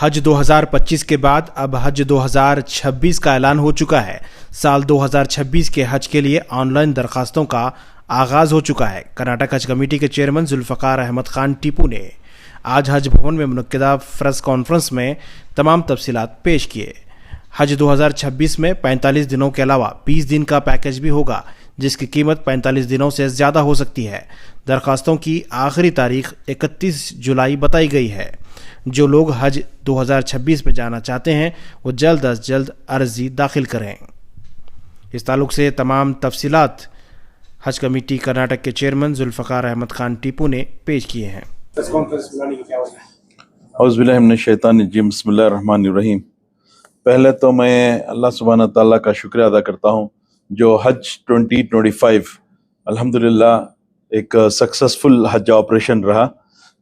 हज 2025 के बाद अब हज 2026 का ऐलान हो चुका है। साल 2026 के हज के लिए ऑनलाइन दरखास्तों का आगाज हो चुका है। कर्नाटक हज कमेटी के चेयरमैन जुल्फकार अहमद खान टीपू ने आज हज भवन में मुनक्किदा प्रेस कॉन्फ्रेंस में तमाम तफसीलात पेश किए। हज 2026 में 45 दिनों के अलावा 20 दिन का पैकेज भी होगा, जिसकी कीमत 45 दिनों से ज़्यादा हो सकती है। दरखास्तों की आखिरी तारीख 31 जुलाई बताई गई है। जो लोग हज 2026 में जाना चाहते हैं वो जल्द अज जल्द अर्जी दाखिल करें। इस ताल्लुक से तमाम तफसीलात हज कमेटी कर्नाटक के चेयरमैन जुल्फकार अहमद खान टीपू ने पेश किए हैं। बिस्मिल्लाहिर्रहमानिर्रहीम। पहले तो मैं अल्लाह सुब्हानहू तआला का शुक्रिया अदा करता हूँ जो हज 2025 अल्हम्दुलिल्लाह एक सक्सेसफुल हज ऑपरेशन रहा,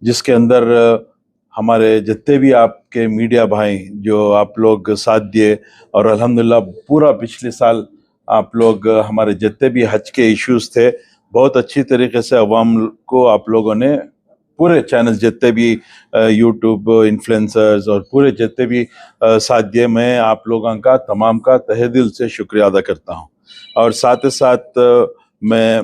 जिसके अंदर हमारे जितने भी आपके मीडिया भाई जो आप लोग साथ दिए, और अल्हम्दुलिल्लाह पूरा पिछले साल आप लोग हमारे जितने भी हज के इश्यूज थे बहुत अच्छी तरीके से अवाम को आप लोगों ने पूरे चैनल जितने भी यूट्यूब इन्फ्लुएंसर्स और पूरे जितने भी साथ दिए, मैं आप लोगों का तमाम का तहे दिल से शुक्रिया अदा करता हूँ। और साथ ही साथ मैं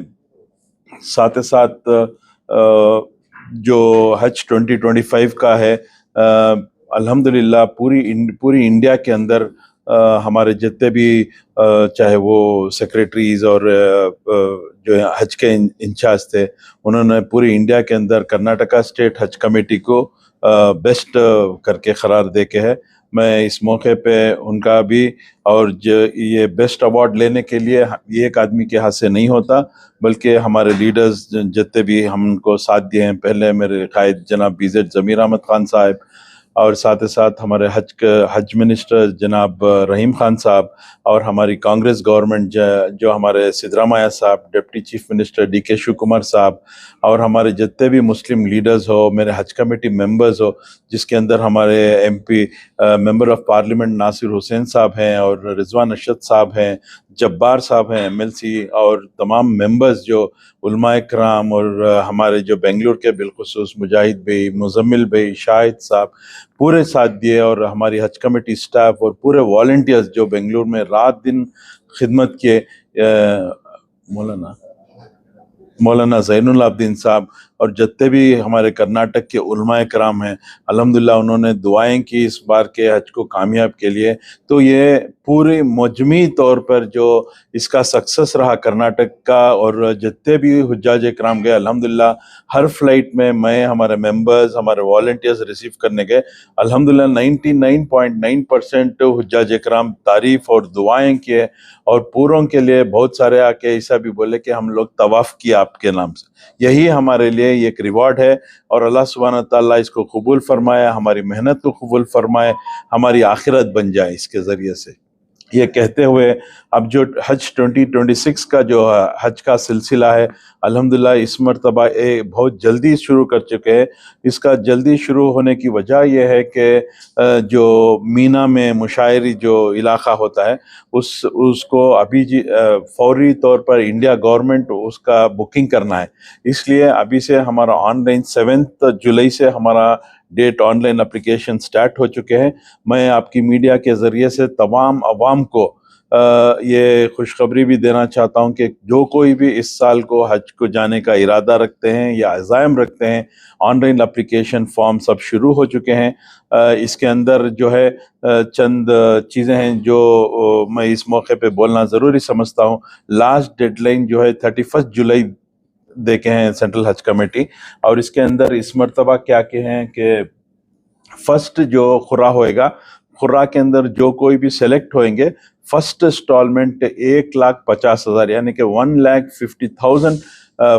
जो हज 2025 का है अल्हम्दुलिल्लाह पूरी इंडिया के अंदर हमारे जितने भी चाहे वो सेक्रेटरीज और जो हज के इंचार्ज थे, उन्होंने पूरी इंडिया के अंदर कर्नाटका स्टेट हज कमेटी को बेस्ट करके करार दे के है। मैं इस मौके पे उनका भी, और जो ये बेस्ट अवार्ड लेने के लिए ये एक आदमी के हाथ से नहीं होता, बल्कि हमारे लीडर्स जितने भी हमको साथ दिए हैं, पहले मेरे कायद जनाब BZ ज़मीर अहमद खान साहब, और साथ ही साथ हमारे हज मिनिस्टर जनाब रहीम खान साहब, और हमारी कांग्रेस गवर्नमेंट जो हमारे सिद्धरामैया साहब, deputy chief minister DK Shivakumar साहब, और हमारे जितने भी मुस्लिम लीडर्स हो, मेरे हज कमेटी मेंबर्स हो, जिसके अंदर हमारे MP member of parliament Nasir Hussain साहब हैं, और रिजवान अरशद साहब हैं, जब्बार साहब हैं MLC, और तमाम मेंबर्स जो उलमाए कराम, और हमारे जो बेंगलुरु के बिलखुसूस मुजाहिद भाई, मुजम्मिल भाई, शाहिद साहब पूरे साथ दिए, और हमारी हज कमेटी स्टाफ और पूरे वॉलंटियर्स जो बेंगलुरु में रात दिन खिदमत किए, मौलाना ज़ैनुल आबदीन साहब और जितने भी हमारे कर्नाटक के उलमाए कराम हैं, अल्हम्दुलिल्लाह उन्होंने दुआएं की इस बार के हज को कामयाब के लिए। तो ये पूरे मजमी तौर पर जो इसका सक्सेस रहा कर्नाटक का, और जितने भी हुज्जाज कराम गए अल्हम्दुलिल्लाह हर फ्लाइट में मैं, हमारे मेंबर्स, हमारे वॉलंटियर्स रिसीव करने गए। अल्हम्दुलिल्लाह 99.9% हुज्जाज कराम तारीफ़ और दुआएं किए, और पूरों के लिए बहुत सारे आके ऐसा भी बोले कि हम लोग तवाफ़ किया आपके नाम से। यही हमारे लिए एक रिवॉर्ड है, और अल्लाह सुब्हानहू तआला इसको कबूल फरमाए, हमारी मेहनत को कबूल फरमाए, हमारी आखिरत बन जाए इसके ज़रिए से। ये कहते हुए अब जो हज 2026 का जो हज का सिलसिला है अल्हम्दुलिल्लाह इस मरतबा बहुत जल्दी शुरू कर चुके हैं। इसका जल्दी शुरू होने की वजह यह है कि जो मीना में मुशायरी जो इलाका होता है उसको अभी फौरी तौर पर इंडिया गवर्नमेंट उसका बुकिंग करना है। इसलिए अभी से हमारा ऑनलाइन 7 जुलाई से हमारा डेट ऑनलाइन एप्लीकेशन स्टार्ट हो चुके हैं। मैं आपकी मीडिया के ज़रिए से तमाम अवाम को ये खुशखबरी भी देना चाहता हूं कि जो कोई भी इस साल को हज को जाने का इरादा रखते हैं या अज़ाइम रखते हैं, ऑनलाइन एप्लीकेशन फॉर्म सब शुरू हो चुके हैं। इसके अंदर जो है चंद चीज़ें हैं जो मैं इस मौके पे बोलना ज़रूरी समझता हूं। लास्ट डेडलाइन जो है 31 जुलाई देखे हैं सेंट्रल हज कमेटी, और इसके अंदर इस मरतबा क्या के हैं कि फर्स्ट जो खुरा होएगा, खुरा के अंदर जो कोई भी सेलेक्ट होएंगे, फर्स्ट इंस्टॉलमेंट 1,50,000 यानी कि 1,50,000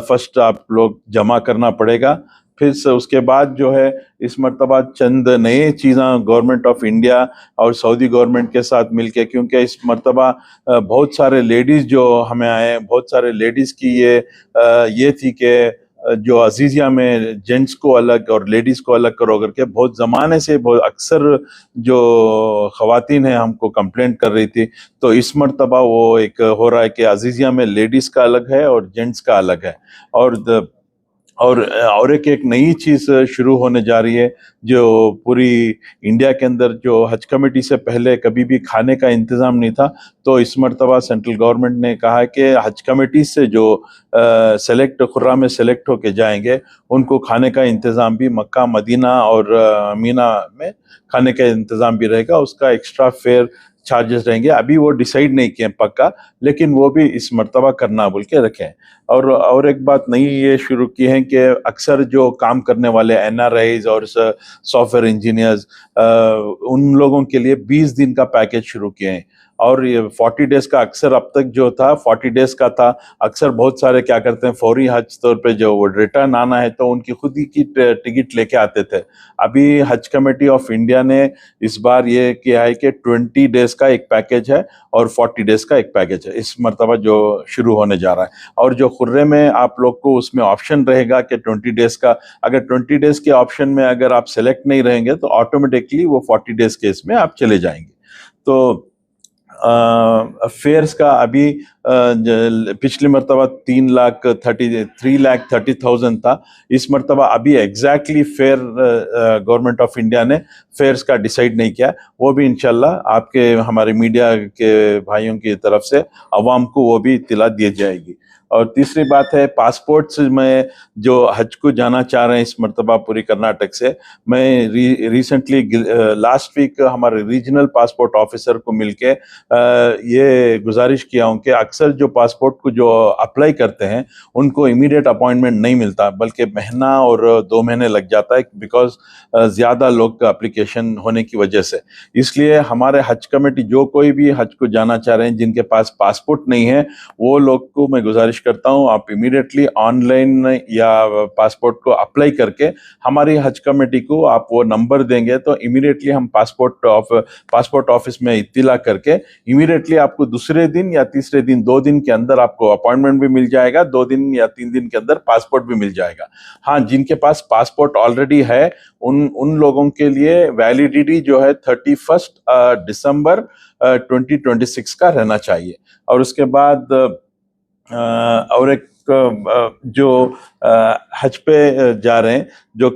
फर्स्ट आप लोग जमा करना पड़ेगा। फिर से उसके बाद जो है इस मरतबा चंद नए चीज़ें गवर्नमेंट ऑफ इंडिया और सऊदी गवर्नमेंट के साथ मिलके, क्योंकि इस मरतबा बहुत सारे लेडीज़ जो हमें आए, बहुत सारे लेडीज़ की ये थी कि जो अजीज़िया में जेंट्स को अलग और लेडीज़ को अलग करो करके बहुत ज़माने से बहुत अक्सर जो ख़वातीन हैं हमको कंप्लेंट कर रही थी। तो इस मरतबा वो एक हो रहा है कि अजीज़िया में लेडीज़ का अलग है और जेंट्स का अलग है। और और एक नई चीज शुरू होने जा रही है, जो पूरी इंडिया के अंदर जो हज कमेटी से पहले कभी भी खाने का इंतजाम नहीं था। तो इस मर्तबा सेंट्रल गवर्नमेंट ने कहा है कि हज कमेटी से जो खुर्रा में सेलेक्ट होके जाएंगे, उनको खाने का इंतजाम भी मक्का, मदीना और मीना में खाने का इंतजाम भी रहेगा। उसका एक्स्ट्रा फेयर चार्जेस रहेंगे। अभी वो डिसाइड नहीं किए पक्का, लेकिन वो भी इस मर्तबा करना बोल के रखे हैं। और एक बात नई ये शुरू की है कि अक्सर जो काम करने वाले एनआरआईज और सॉफ्टवेयर इंजीनियर्स, उन लोगों के लिए 20 दिन का पैकेज शुरू किए हैं। और ये 40 डेज का अक्सर अब तक जो था 40 डेज का था। अक्सर बहुत सारे क्या करते हैं, फौरी हज तौर पे जो वो रिटर्न आना है तो उनकी खुद ही की टिकट लेके आते थे। अभी हज कमेटी ऑफ इंडिया ने इस बार ये किया है कि 20 डेज का एक पैकेज है और 40 डेज का एक पैकेज है इस मर्तबा जो शुरू होने जा रहा है। और जो खुर्रे में आप लोग को उसमें ऑप्शन रहेगा कि 20 डेज का, अगर 20 डेज के ऑप्शन में अगर आप सेलेक्ट नहीं रहेंगे तो ऑटोमेटिकली वो 40 डेज के इसमें आप चले जाएंगे। तो फेयर्स का अभी पिछली मर्तबा 3,30,000 था। इस मर्तबा अभी exactly fair government of India ने फेयर्स का डिसाइड नहीं किया। वो भी इंशाल्लाह आपके हमारे मीडिया के भाइयों की तरफ से अवाम को वो भी इत्तला दी जाएगी। और तीसरी बात है पासपोर्ट्स में जो हज को जाना चाह रहे हैं इस मर्तबा पूरी कर्नाटक से, मैं रिसेंटली लास्ट वीक हमारे रीजनल पासपोर्ट ऑफिसर को मिलके ये गुजारिश किया हूँ कि अक्सर जो पासपोर्ट को जो अप्लाई करते हैं उनको इमीडिएट अपॉइंटमेंट नहीं मिलता, बल्कि महीना और 2 महीने लग जाता है, बिकॉज ज़्यादा लोग का एप्लीकेशन होने की वजह से। इसलिए हमारे हज कमेटी जो कोई भी हज को जाना चाह रहे हैं जिनके पास पासपोर्ट नहीं है, वो लोग को मैं गुजारिश करता हूँ आप इमीडिएटली ऑनलाइन या पासपोर्ट को अप्लाई करके हमारी हज कमेटी को आप वो नंबर देंगे तो इमीडिएटली हम पासपोर्ट ऑफिस में इत्तिला करके इमीडिएटली आपको दूसरे दिन या तीसरे दिन 2 दिन के अंदर आपको अपॉइंटमेंट भी मिल जाएगा, 2 दिन या 3 दिन के अंदर पासपोर्ट भी मिल जाएगा। हाँ, जिनके पास पासपोर्ट ऑलरेडी है उन लोगों के लिए वैलिडिटी जो है 31 दिसंबर 2026 का रहना चाहिए। और उसके बाद और एक जो हज पे जा रहे हैं जो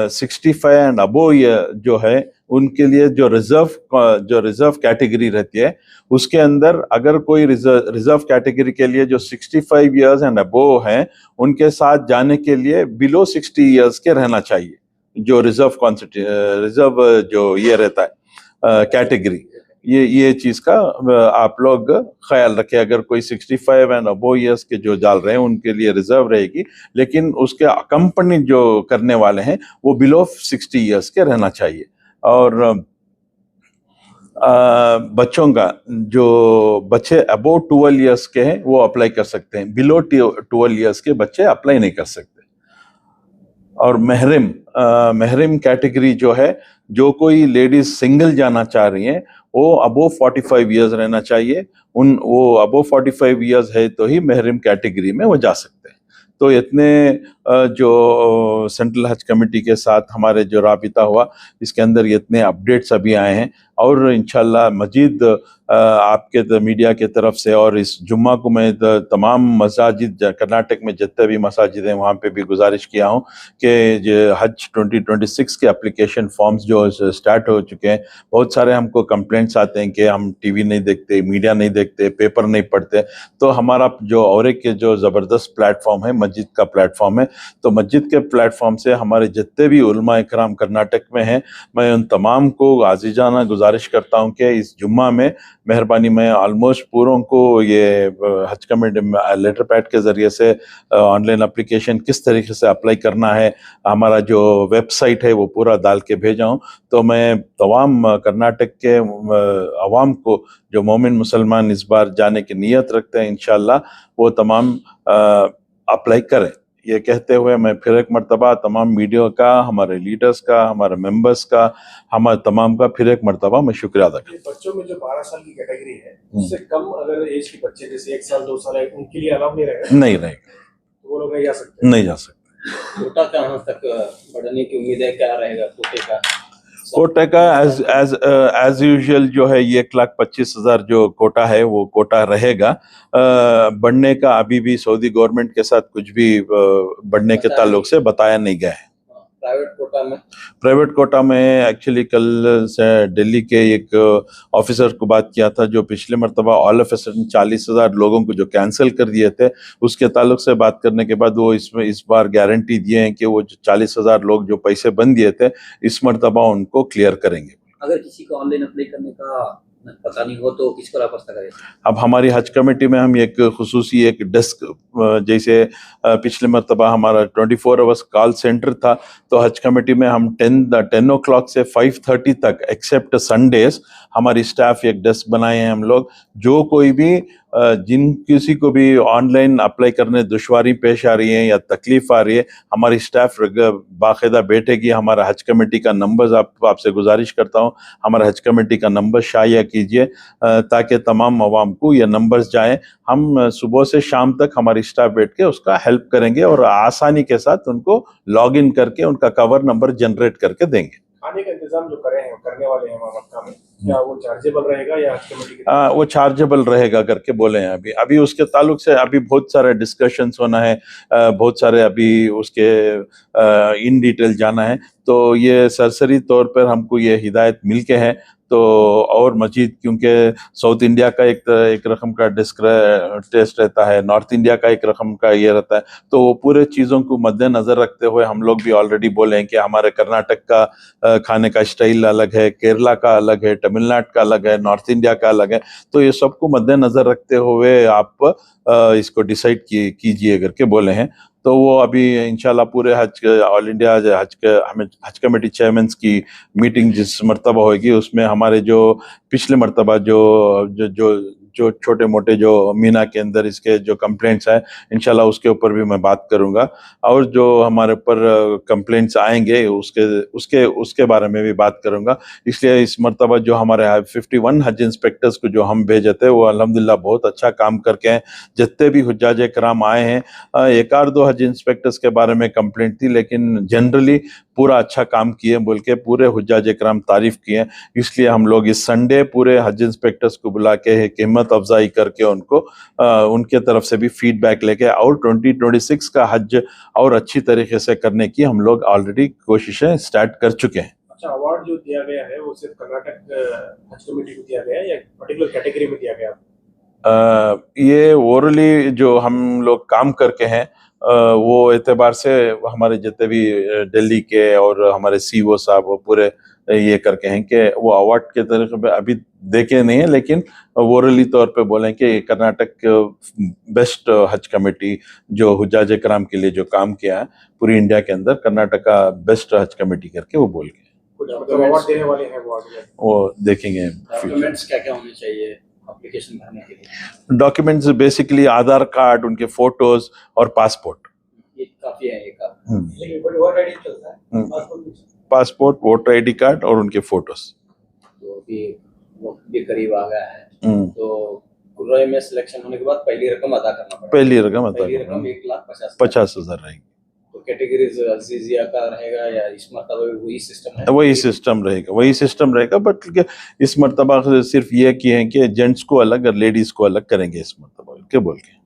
65 एंड अबो जो है उनके लिए जो रिजर्व कैटेगरी रहती है, उसके अंदर अगर कोई रिजर्व कैटेगरी के लिए जो 65 इयर्स एंड अबो हैं, उनके साथ जाने के लिए बिलो 60 इयर्स के रहना चाहिए। जो रिजर्व जो ये रहता है कैटेगरी, ये चीज का आप लोग ख्याल रखें। अगर कोई 65 एंड अबो इयर्स के जो डाल रहे हैं उनके लिए रिजर्व रहेगी, लेकिन उसके कंपनी जो करने वाले हैं वो बिलो 60 इयर्स के रहना चाहिए। और बच्चों का जो बच्चे अबो 12 इयर्स के हैं वो अप्लाई कर सकते हैं, बिलो 12 इयर्स के बच्चे अप्लाई नहीं कर सकते। और महरिम कैटेगरी जो है, जो कोई लेडीज सिंगल जाना चाह रही हैं वो अबो 45 इयर्स रहना चाहिए। वो अबो 45 इयर्स है तो ही महरिम कैटेगरी में वो जा सकते हैं। तो इतने जो सेंट्रल हज कमेटी के साथ हमारे जो राबिता हुआ, इसके अंदर इतने अपडेट्स अभी आए हैं। और इंशाल्लाह मजीद आपके मीडिया के तरफ से और इस जुम्मा को मैं तमाम मसाजिद कर्नाटक में जितने भी मसाजिद हैं वहाँ पे भी गुजारिश किया हूँ कि जो हज 2026 के एप्लीकेशन फॉर्म्स जो स्टार्ट हो चुके हैं। बहुत सारे हमको कंप्लेंट्स आते हैं कि हम टीवी नहीं देखते, मीडिया नहीं देखते, पेपर नहीं पढ़ते। तो हमारा जो और एक जो ज़बरदस्त प्लेटफॉर्म है मस्जिद का प्लेटफॉर्म है, तो मस्जिद के प्लेटफॉर्म से हमारे जितने भी उलमा इकराम कर्नाटक में हैं, मैं उन तमाम को आजीजाना गुजारिश करता हूँ कि इस जुम्मा में मेहरबानी मैं ऑलमोस्ट पूरों को ये हज कमेटी लेटर पैड के ज़रिए से ऑनलाइन एप्लीकेशन किस तरीके से अप्लाई करना है, हमारा जो वेबसाइट है वो पूरा डाल के भेजा हूँ। तो मैं तमाम कर्नाटक के अवाम को जो मोमिन मुसलमान इस बार जाने की नीयत रखते हैं, इंशाल्लाह वो तमाम अप्लाई करें। ये कहते हुए मैं फिर एक मर्तबा तमाम मीडिया का, हमारे लीडर्स का, हमारे मेंबर्स का, हमारे तमाम का फिर एक मर्तबा मैं शुक्रिया अदा करता हूं। बच्चों में जो 12 साल की कैटेगरी है उससे कम अगर एज के बच्चे जैसे 1 साल 2 साल है, उनके लिए अलाउ नहीं रहेगा? नहीं रहेगा, वो लोग नहीं जा सकते? नहीं जा सकते। कोटा कहाँ तक बढ़ने की उम्मीद है, क्या रहेगा कोटे का? कोटा का एज यूजुअल जो है ये 1,25,000 जो कोटा है वो कोटा रहेगा। बढ़ने का अभी भी सऊदी गवर्नमेंट के साथ कुछ भी बढ़ने के ताल्लुक से बताया नहीं गया है। प्राइवेट कोटा में एक्चुअली कल से दिल्ली के एक ऑफिसर को बात किया था जो पिछले मरतबा ऑल ऑफ अ सडन 40,000 लोगों को जो कैंसिल कर दिए थे, उसके ताल्लुक से बात करने के बाद वो इसमें इस बार गारंटी दिए हैं कि वो 40,000 लोग जो पैसे बंद दिए थे इस मरतबा उनको क्लियर करेंगे। अगर किसी को ऑनलाइन अप्लाई करने का पता नहीं हो तो किसको रास्ता करें? अब हमारी हज कमेटी में हम एक खुसूसी एक डेस्क, जैसे पिछले मरतबा हमारा 24 आवर्स कॉल सेंटर था, तो हज कमेटी में हम 10 o'clock से 5:30 तक एक्सेप्ट संडेज हमारी स्टाफ एक डेस्क बनाए हैं हम लोग। जो कोई भी जिन किसी को भी ऑनलाइन अप्लाई करने दुश्वारी पेश आ रही है या तकलीफ आ रही है, हमारी स्टाफ बाकायदा बैठेगी। हमारा हज कमेटी का नंबर आपसे गुजारिश करता हूँ, हमारा हज कमेटी का नंबर शाया कीजिए ताकि तमाम अवाम को ये नंबर्स जाएं। हम सुबह से शाम तक हमारी स्टाफ बैठ के उसका हेल्प करेंगे और आसानी के साथ उनको लॉग इन करके उनका कवर नंबर जनरेट करके देंगे। खाने का इंतजाम जो करने वाले हैं मक्का में, क्या वो चार्जेबल रहेगा या हज कमेटी की वो चार्जेबल रहेगा करके बोले हैं। अभी उसके ताल्लुक से अभी बहुत सारे डिस्कशंस होना है, बहुत सारे अभी उसके इन डिटेल जाना है। तो ये सरसरी तौर पर हमको ये हिदायत मिल के है। तो और मजीद क्योंकि साउथ इंडिया का एक रकम का टेस्ट रहता है, नॉर्थ इंडिया का एक रकम का ये रहता है, तो वो पूरे चीज़ों को मद्देनज़र रखते हुए हम लोग भी ऑलरेडी बोले हैं कि हमारे कर्नाटक का खाने का स्टाइल अलग है, केरला का अलग है, तमिलनाडु का अलग है, नॉर्थ इंडिया का अलग है। तो ये सबको मद्देनज़र रखते हुए आप इसको डिसाइड कीजिए करके बोले हैं। तो वो अभी इंशाल्लाह पूरे ऑल इंडिया हज कमेटी चेयरमैन्स की मीटिंग जिस मरतबा होगी उसमें हमारे जो पिछले मरतबा जो छोटे मोटे जो मीना के अंदर इसके जो कंप्लेंट्स हैं, इंशाल्लाह उसके ऊपर भी मैं बात करूंगा। और जो हमारे ऊपर कंप्लेंट्स आएंगे उसके बारे में भी बात करूंगा। इसलिए इस मरतबा जो हमारे 51 हज इंस्पेक्टर्स को जो हम भेजे थे वो अल्हम्दुलिल्लाह बहुत अच्छा काम करके हैं। जितने भी हुज्जाज कराम आए हैं, एक आध दो हज इंस्पेक्टर्स के बारे में कंप्लेंट थी, लेकिन जनरली पूरा अच्छा काम किए बोल के पूरे हुज्जाज कराम तारीफ किए। इसलिए हम लोग इस संडे पूरे हज इंस्पेक्टर्स को बुला के हिम्मत अफजाई करके उनको उनके तरफ से भी फीडबैक लेके और 2026 का हज और अच्छी तरीके से करने की हम लोग ऑलरेडी कोशिशें स्टार्ट कर चुके हैं। अच्छा, अवार्ड जो दिया गया है वो सिर्फ कर्नाटक हज कमेटी को दिया गया है या पर्टिकुलर कैटेगरी में दिया गया? ये ओरली जो हम लोग काम करके हैं वो एतबार से हमारे जितने भी दिल्ली के और हमारे सीईओ साहब वो पूरे ये करके हैं कि वो अवार्ड के तरीके पे अभी देखे नहीं है, लेकिन ओरली तौर पे बोलें कि कर्नाटक बेस्ट हज कमेटी जो हुज्जाज कराम के लिए जो काम किया है पूरी इंडिया के अंदर, कर्नाटक का बेस्ट हज कमेटी करके वो बोल के मतलब अवार्ड देने वाले हैं वो देखेंगे। डॉक्यूमेंट्स क्या क्या होने चाहिए एप्लीकेशन भरने के लिए? डॉक्यूमेंट्स बेसिकली आधार कार्ड, उनके फोटोज और पासपोर्ट। ये काफी है ये का। पासपोर्ट, वोटर आईडी कार्ड और उनके फोटोज। तो अभी वक्त भी करीब आ गया है, तो कुर्राई में सिलेक्शन होने के बाद पहली रकम अदा करना पड़ेगा। पहली रकम 1,50,000 रहेगी। तो कैटेगरीज अजीजिया का रहेगा या इस मरतबा वही सिस्टम है? वही सिस्टम रहेगा बट इस मरतबा सिर्फ ये किए हैं कि जेंट्स को अलग और लेडीज को अलग करेंगे इस मरतबा के बोल के।